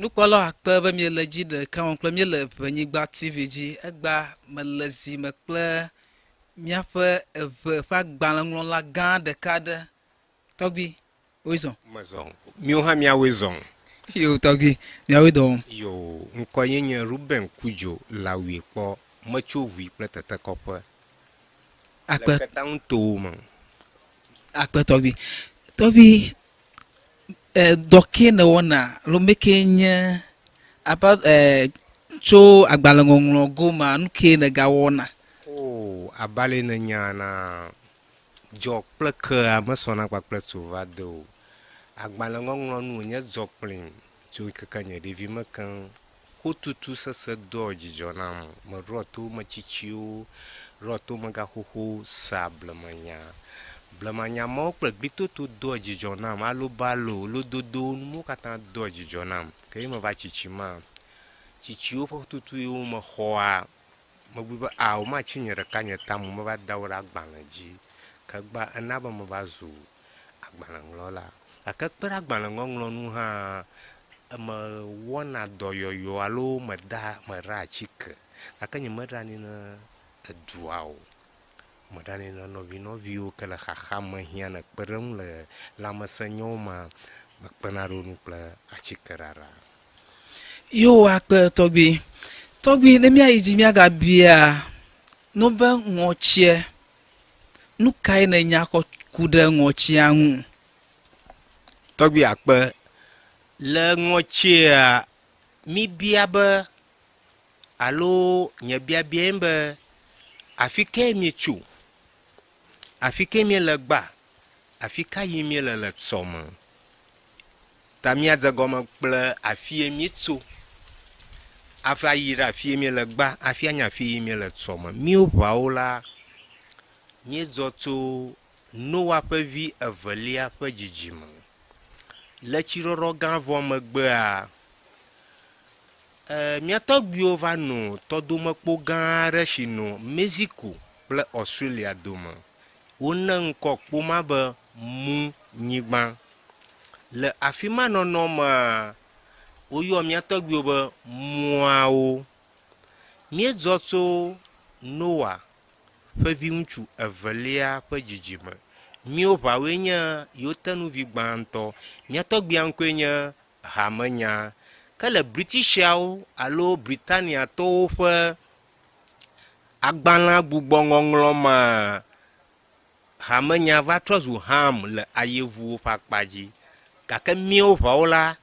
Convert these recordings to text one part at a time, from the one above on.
Nukpɔlɔ akpe be miele dzi ɖeka wɔm kple miele Eʋenyigba TV dzi egba mele zi me kple miaƒe eve ƒe agbalẽŋlɔla gã ɖeka ɖe tɔgbi woizɔ. Mazɔn. Miwo hã miawoe zɔn. Yo tɔgbi miawoe dɔ wɔm. Yo ŋkɔ ye nye Ruben Kudzo lawi kpɔ metso vui kple tete kɔƒe. Akpe. Le keta ŋuto me. Akpe tɔgbi. Tɔgbi dɔke ne wɔna lomeke nye apa tso agbalẽŋɔŋlɔ goma nuke ne gawɔna. Oh, abale ne nya na dzɔ kple kea mesɔna kpakple tso va de o. Agbalẽŋɔŋlɔ nu nye dzɔ kplim tso keke nye ɖevi mekeŋ. Wotutu sese dɔ dzidzɔ nam. Meɖɔ to metsitsiwo, ɖɔ to megaxoxo sa blemenya. Blemenya mawo kple gbitoto dɔ dzidzɔ nam alo balo lododo nuwo katã dɔ dzidzɔ nam. Ke me va tsitsi ma. Tsitsiwo ƒe tutu yiwo me xɔa megbi be wo ma tsi nye ɖeka nye tamu me va da wo ɖe agbalẽ dzi. Ke gba ena be me va zu agbalẽŋlɔla. Gake kpe ɖe agbalẽŋɔŋlɔ nu hã me wɔna dɔyɔyɔ alo meɖa atsike. Gake nye meɖanɛ ne edua o. Meɖanɛ ne nɔviwo ke le xaxa me hiã ne kpe ɖe ŋu le lãmesẽnyawo me mekpena ɖo nu kple atsike ɖaɖa. Yo akpe tɔgbi ne miayi dzi miagabia no be ŋɔtsie nu kae ne nya kɔ ku ɖe ŋɔtsia ŋu. Tɔgbi akpe le ŋɔtsia mi bia be alo nye biabia be afi ke mi tso afi ke mi le gba afi ka yi mi le tsɔme ta miadze gɔme kple afi mi tso afa yi ɖe afi mi le gba afi anya afi mi le tsɔme miwo ʋawo la miedzɔ tso Noa ƒe vi evelia ƒe dzidzime le tsiɖɔɖɔ gã vɔ megbea miatɔgbiwo va no tɔdomekpo gã aɖe si no Mexico kple Australia dome. Wone ŋkɔ kpo ma be Munyigba. Le afi ma nɔnɔ me woyɔ miatɔgbiwo be muawo. Miedzɔ tso Noa ƒe viŋutsu evelia ƒe dzidzime. Miwo ʋawoe nye yiwo te nuvi gbãtɔ. Miatɔgbia ŋkɔe nye Hamenya. Ke le Britishiawo alo Britaniatɔwo ƒe agbalẽ gbugbɔŋɔŋlɔ me Hamenya va trɔ zu Ham le ayevuwo ƒe akpa dzi. Gake míawo ʋawo la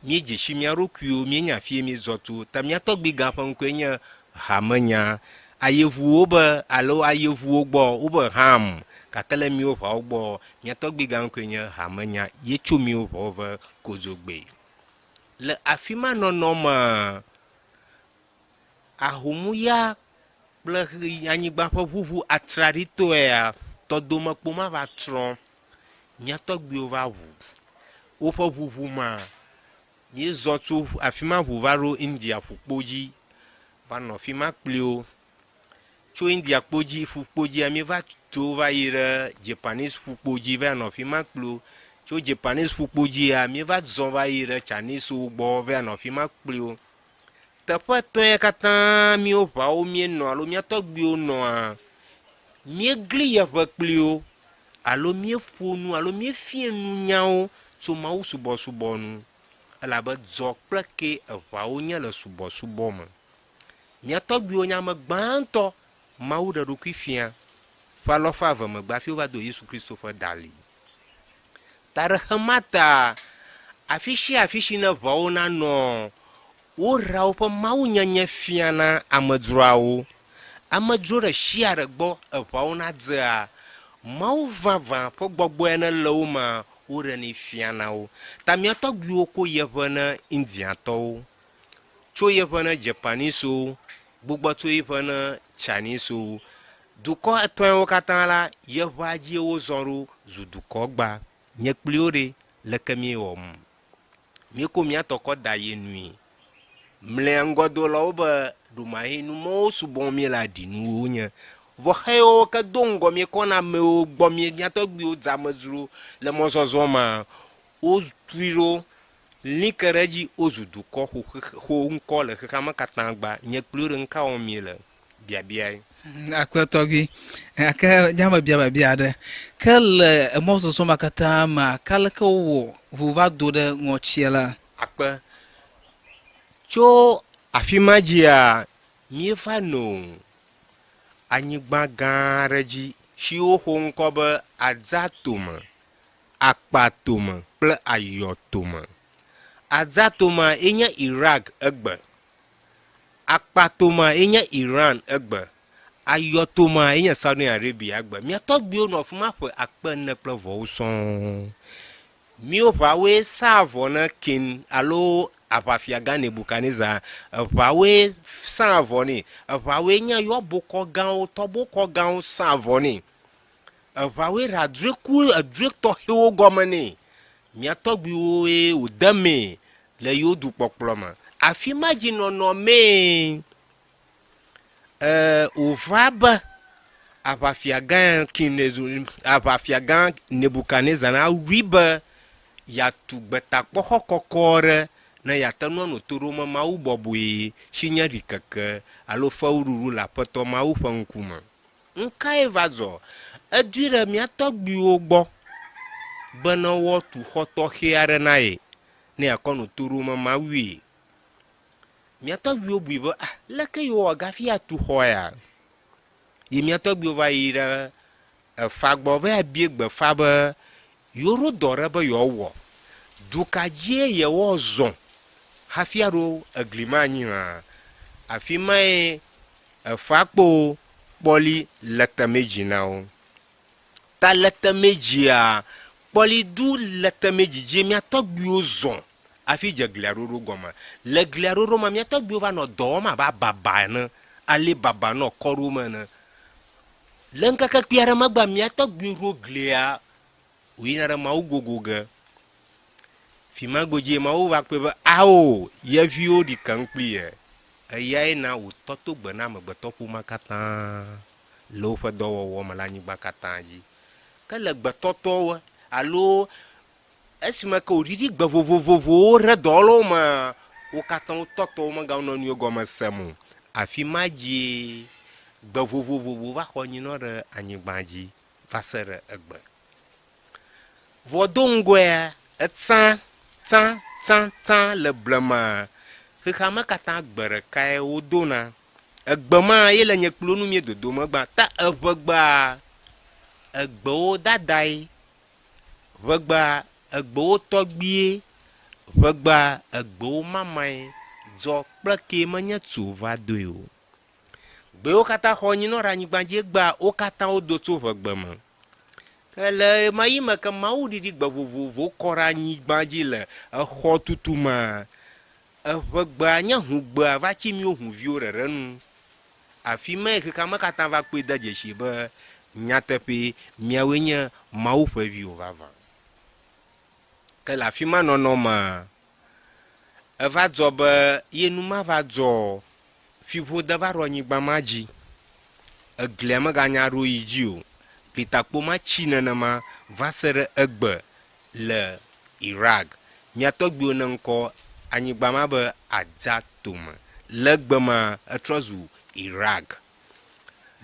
míedze si mía ɖokuiwo míenya afi míedzɔ tso ta miatɔgbi gã ƒe ŋkɔe nye Hamenya. Ayevuwo be alo ayevuwo gbɔ wo be Ham. Gake le míawo ʋawo gbɔ miatɔgbi gã ŋkɔe nye Hamenya ye tso míawo ʋawo ƒe kodzogbe. Le afi ma nɔnɔ me ahomuya kple anyigba ƒe ʋuʋu atraɖitɔe tɔdomekpo ma va trɔ miatɔgbiwo va ʋu woƒe ʋuʋu ma miezɔ tso afi ma ʋu va ɖo India ƒukpo dzi va nɔ afi ma kpliwo tso India kpo dzi ƒukpo dzi mi va to va yi ɖe Japanese ƒukpo dzi va nɔ afi ma kpliwo tso Japanese ƒukpo dzi mi va zɔ va yi ɖe Chinese gbɔ va nɔ afi ma kpliwo. Teƒe tɔe katã míwo ʋawo mienɔ alo miatɔgbiwo nɔa miegli yeƒe kpliwo alo mieƒo nu alo miefia nunyawo tso Mawu subɔsubɔ nu elabe dzɔ kple ke eʋawo nye le subɔsubɔ me. Miatɔgbiwo nye ame gbãtɔ Mawu ɖe ɖokui fia ƒe alɔfa eve megbe hafi wova do Yesu Kristo ƒe dali. Ta ɖe xema ta afi si ne ʋawo nanɔ woɖa woƒe mawunyenye fia na amedzroawo. Amedzro ɖe sia ɖe gbɔ eʋawo nadzea Mawu vavã ƒe gbɔgbɔe ne le wo me woɖenɛ fia na wo. Ta miatɔgbiwo ko yeƒe ne Indiatɔwo, tso yeƒe ne Japanesewo, gbugbɔ tso yeƒe ne Chinesewo. Dukɔ etɔ̃ewo katã la yeƒea dzi wozɔ ɖo zu dukɔ gba. Nye kpliwo ɖe leke miewɔm. Mieko miatɔ kɔ da ye nui. Mle ŋgɔdolawo be ɖomahe numɔwo subɔ mi le aɖinuwo nye. Vɔxewo ke do ŋgɔ mi kɔna amewo gbɔ mi miatɔgbiwo dze amedzro le mɔzɔzɔ me wotui ɖo Linkereji ozudu ko ho nko le kama katangba nye plure nka on miele bia bia Akwetogui aka nyama bia bia de kale emoso makata ma kale ko wo va do de Notsie la akpe cho afimajia miefa no anyigba gareji shi o ho nko be adzatoma akpatoma ple ayotoma adzatoma enya Iraq egbe akpatoma enya Iran egbe ayotoma enya Saudi Arabia egbe miatogbi no fuma fe akpe ne ple vo son mio pawe savo na kin alo apafia gane bukaniza pawe savo ni pawe nya yo boko gan to boko gan savo ni pawe radreku adrekto hewo gomani miatogbi we udame le yodu poploma afimaji no me ovaba apafiagan kinezu apafiagan nebukaniza na riba ya tugbeta kpoho kokore na ya tanu no toro ma u bobwe shinya rikeke alo faururu la poto ma u fankuma nka evazo adwire miatogbi ogbo bana wo tu hoto hiare nae ne akono toro ma wi miatogbi obwi bo leke yo gafi atu hoya yi miatogbi ova ira fagbo va biegbe fabe yoro dore be yo wo dukaje ye wo zon hafiaro aglimani ha afimai fakpo boli latameji nao ta latameji a boli du latameji je mi atogbi ozon afi je gliaroro goma le gliaroro ma mi atogbi ova no do ma ba baba na ale baba no koru ma na lenka ka piara magba mi atogbi ro glia winara ma ugogoga fima goje ma o va pe ao ye vio di kankplie ayai na o toto gbana ma gbeto pu makata lo fa do wo ma la nyigba kata ji kala gbetoto alo esima ka oriri gba vovovovo re dolo ma o kata o toto ma ga no ni ogoma semu afima ji gba vovovovo va khonyi no re anyigba ji va sere egbe vodongwe etsan tan le blema khama kata gbere kai odona egbema ye le nyekplo nu mi dodo magba ta evegba egbo dadai vegba egbo togbie vegba egbo mamai dzo pleke manya tsu va doyo gbe o kata khonyi no ranyigba je gba o kata o do tsu vegbema le mayima ka maudi di gba vovovo kora nyigba ji le kho tutuma vegba nya hugba va chi mi ohun vio rerenu afime ke kama kata va pe da je shi ba nyatepe miawenya mau fe vio vava ke la fima nono ma va dzo ba yenuma va dzo fivo da va ro nyigba maji eglema ga nya ro yijio pitakpo ma china na ma vasere egbe le Iraq miatogbi onenko anyigba ma be adzatoma legbe ma etrozu Iraq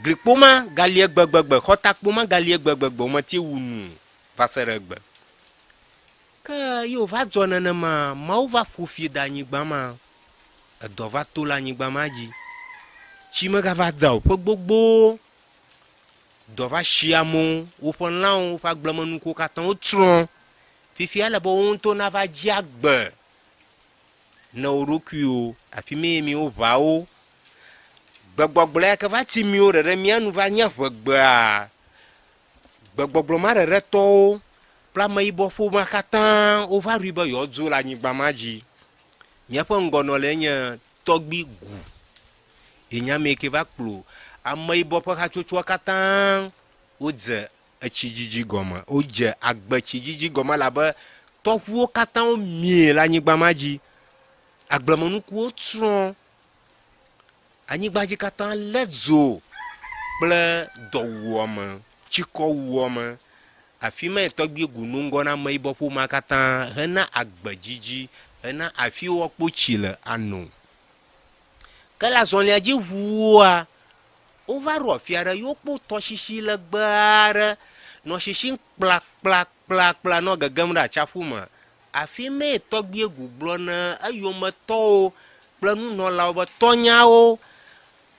grikpo ma galie gbegbegbe khotakpo ma galie gbegbegbe ma tie wunu vasere egbe ka yo va dzona na ma o va profie da anyigba ma edo va to la anyigba ma ji chi me ga va dzao pe gbogbo do va shiamo wo pon laun wo fa gblemanu ko katan o tron fifi ala bo on to na va jiagbe na orokio afime mi o va o gbogbogbole ka va ti mi o re mi anu va nya gbegbe a gbogbogbo ma re to pla ma ibo fo ma katan o va riba yo dzo la nyigba maji nya po ngono le nya togbi gu enya me ke va kplo amai bopo ha chochwa katan oje achijiji goma oje agba chijiji goma laba tofu katan mie la nyigba maji agblamonu ku otron anyigba ji katan lezo ple do woma chiko woma afima etogbi gunungo na mai bopo makatan hena agba jiji ena afi wo kpo tsi le ano ke la zɔlia dzi ʋua wova ɖo afia ɖe yewo kpo tɔsisi legbe aɖe nɔ sisi kplakplakplakpla nɔ gegem ɖe atsaƒu me afi mee tɔgbie gugblɔ ne eyometɔwo kple nunɔlawo be tɔnyawo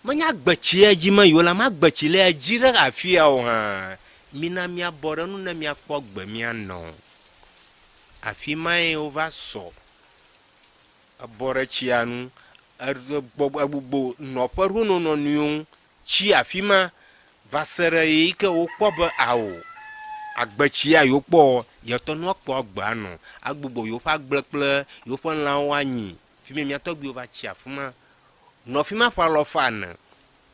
menya gbetsi edzi me yiwo la ma gbetsi le edzi ɖe afia o hã mina miabɔ ɖe nu ne miakpɔ gbe mianɔ afi mae wova sɔ ebɔ ɖe tsia nu egbugbo nɔƒe ɖo nɔnɔnuiwo tsi afi ma va se ɖe yi ke wokpɔ be awo agbetsia yiwo kpɔ yetɔ nu kpɔ gbea nɔ agbugbo yiwo ƒe agble kple yiwo ƒe lãwo anyi fi mi miatɔgbiwo va tsi afi ma nɔ fi ma ƒe alɔfa ne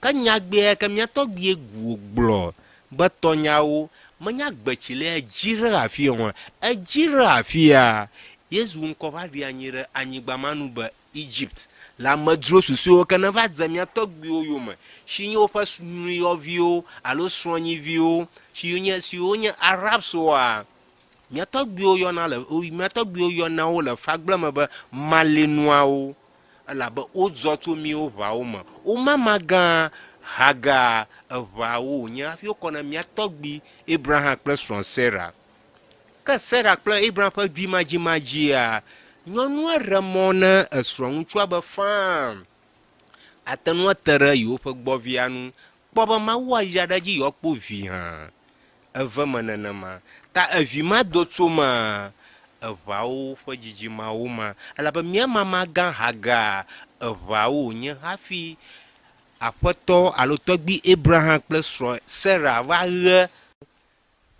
ke nyagbea ke miatɔgbie gu gblɔ be tɔnyawo menya gbetsi le edzi ɖe afia o edzi ɖe afia Yesu ŋkɔ va ɖi anyi ɖe anyigba ma nu be Egypt le amedzro susuewo ke ne va dze miatɔgbiwo yome si nye woƒe nuyɔviwo alo srɔ̃nyiviwo siwo nye Arabsoa miatɔgbiwo yɔna wo le fagble me be malenuawo elabe wodzɔ tso miwo ʋawo me womama gã Haga eʋeawo nye hafi wokɔ na miatɔgbi Abraham kple srɔ̃ Sarah ke Sarah kple Abraham ƒe vi madzimadzia nyɔnua ɖe mɔ ne esrɔ̃ ŋutsua be fam ate ŋu te ɖe yewo ƒe gbɔvia nu kpɔ be Mawu ayra ɖe dzi yewoakpɔ vi hã eve me nenema ta evi ma do tso ma eʋeawo ƒe dzidzimawo ma elabe miamama gã Haga eʋeawo nye hafi aƒetɔ alo tɔgbi Abraham kple srɔ̃ Sarah va ɣe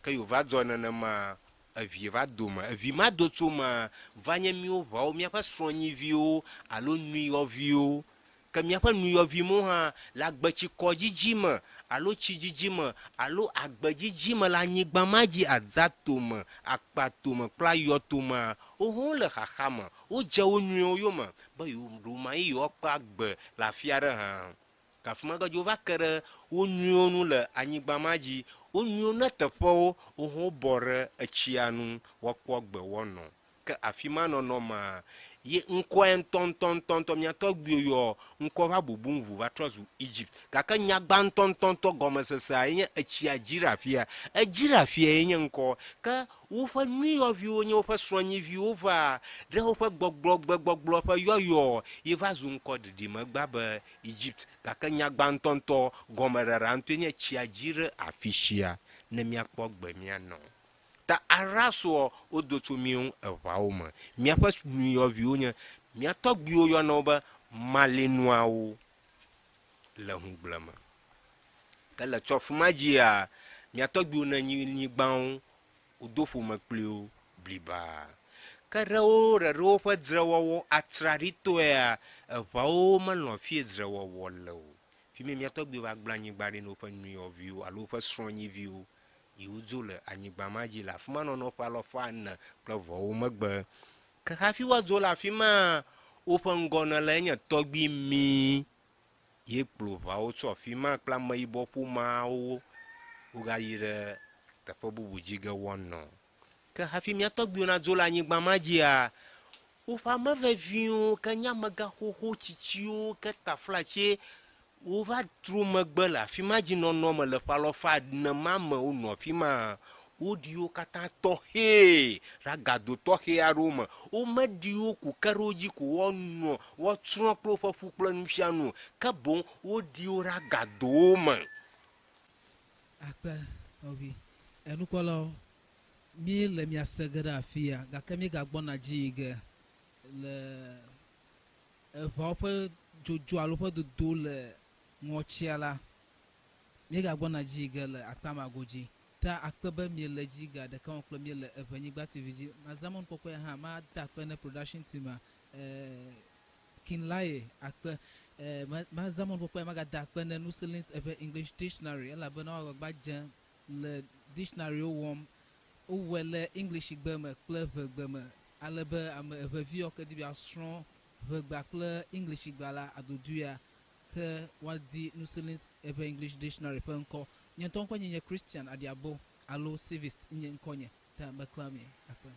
ke yewo va dzɔ nenema evi va do me evi ma do tso ma va nye miwo ʋawo miaƒe srɔ̃nyiviwo alo nuyɔviwo ke miaƒe nuyɔviwo hã le agbetsikɔ dzidzi me alo tsi dzidzi me alo agbe dzidzi me le anyigba ma dzi adzatome akpatome kple ayɔtome woho le xaxa me wodze wo nuyɔwo yome be yewo yi yewoakpɔ agbe le afi aɖe hã kafi ma ge wova ke ɖe wo nuyɔwo nu le anyigba ma dzi wo nuyɔwo ne teƒewo woho bɔ ɖe etsia nu woakpɔ gbe woanɔ ke afi ma nɔnɔ ma ye ŋkɔe ŋtɔntɔntɔntɔ miatɔgbiwo yɔ ŋkɔ va bubu ŋu va trɔ zu Egypt gake nyagba ŋtɔntɔntɔ gɔmesesea yenye etsia dzi ɖe afia edzi ɖe afia yenye ŋkɔ ke woƒe nuyɔviwo nye woƒe srɔ̃nyiviwo va ɖe woƒe gbɔgblɔ ƒe yɔyɔ ye va zu ŋkɔ ɖiɖime gba be Egypt gake nyagba ŋtɔntɔ gɔmeɖeɖa ŋutɔ nye tsia dzi ɖe afi sia ne miakpɔ gbe mianɔ ta Arabsoa wodo tso miwo eʋawo me miaƒe nuyɔviwo nye miatɔgbiwo yɔna wo be malenuawo le ŋugble me ke le tsɔfu ma dzia miatɔgbiwo ne nyigbawo wodo ƒome kpli wo bliba ke ɖewo ƒe dzrewɔwɔ atraɖitɔea eʋawo melɔ fie dzrewɔwɔ le o fi mi miatɔgbiwo va gblẽ anyigba ɖi ne woƒe nuyɔviwo alo woƒe srɔ̃nyiviwo yiwo dzo le anyigba ma dzi le afi ma nɔnɔ ƒe alɔfa 4 kple vɔwo megbe ke hafi woadzo le afi ma woƒe ŋgɔ ne le nye tɔgbi mi ye kplɔ ʋawo tso afi ma kple ameyibɔ ƒomawo wogayi ɖe teƒe bubu dzi ge woanɔ ke hafi miatɔgbiwo nadzo le anyigba ma dzia woƒe ameveviwo ke nye amegã xoxo tsitsiwo ke taflatse wova tro megbe le afi ma dzi nɔnɔ me le ƒe alɔfa 4 ma me wonɔ afi ma woɖiwo katã tɔxɛ ɖe agado tɔxɛ aɖewo me womeɖiwo ku ke ɖe wo dzi ko woanɔ woatsrɔ̃ kple woƒe ƒu kple nufianu ke boŋ woɖiwo ɖe agadowo me akpe ovi enukpɔlawo mi le miase ge ɖe afia gake mi gagbɔna dzi yi ge le eʋawo ƒe dzodzo alo ƒe dodo le ŋɔtsia la mi gagbɔna dzi yi ge le akpamago dzi ta akpe be mi le dzi ga ɖeka mo kple mi le Eʋenyigba TV dzi mazamon kpɔkpɔ hã ma da akpe ne production team Kinlaye akpe mazamon kpɔkpɔ ma ga da akpe ne Nuselins English dictionary elabena wagba dze le dictionary wɔm wowɔe le English gbe me kple ʋegbe me ale be ame eʋeviwo ke di be asrɔ̃ ʋegba kple English gba la adodoea ke wadi Nuselins English dictionary ƒe ŋkɔ nye ŋutɔ ŋkɔ nye Christian Adiabo alo Civist nye ŋkɔ nye ta meklami akpe